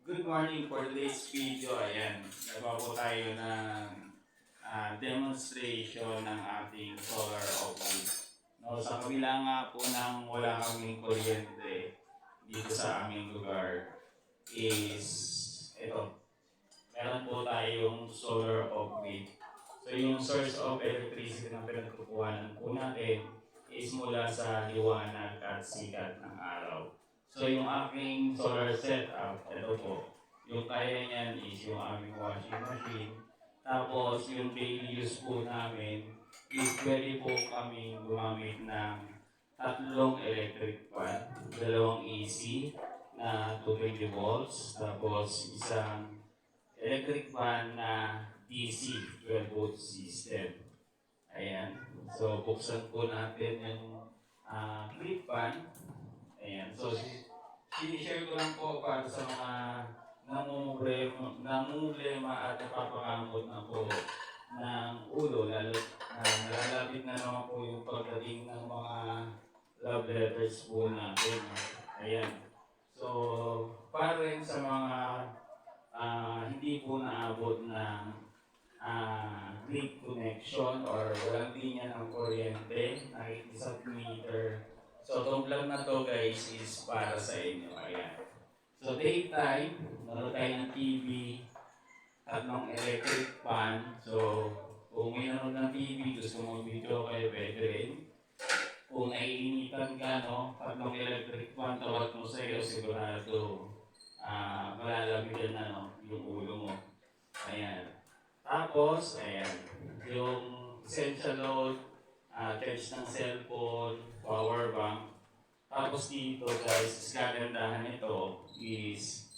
Good morning for today's video. Ayan, nagawa po tayo ng demonstration ng ating solar oven. No, sa kabila nga po ng wala kaming kuryente dito sa aming lugar is ito. Meron po tayong solar oven. So yung source of electricity na pinagkukuhanan po natin is mula sa liwanag at sikat ng araw. So yung aking solar setup, ito po. Yung kaya niyan is yung aming washing machine. Tapos yung daily use po namin is pwede po kami gumamit ng tatlong electric fan, dalawang AC na 220 volts, tapos isang electric fan na DC 12 volt system. Ayan. So buksan po natin yung clip fan. Ayan. So sinishare ko lang po para sa mga namumulema at napapakamot na po ng ulo, lalo nalalapit na naman po yung pagdating ng mga love letters po natin. Ayan. So, para rin sa mga hindi po naabot ng grid connection or walang linya ng kuryente, nakikisap meter. So, itong vlog na to guys is para sa inyo. Ayan. So, daytime, naroon tayo ng TV, tatlong electric fan. So, kung may nanonood ng TV, gusto mo video kayo, pwede rin. Kung naiinitan ka, no, tatlong electric fan, tawag mo sa'yo, sigurado malalamigan na, no, yung ulo mo. Ayan. Tapos, ayan, yung essential load, charge ng cellphone, power bank. Tapos dito guys, kagandahan nito is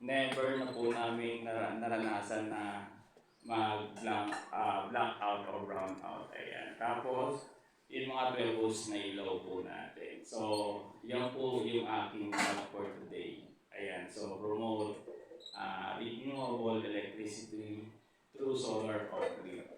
never na po namin naranasan na blackout or brownout. Ayan. Tapos, yung mga 12 volts na ilaw po natin. So, yan po yung aking vlog for today. Ayan. So, promote renewable electricity through solar off-grid.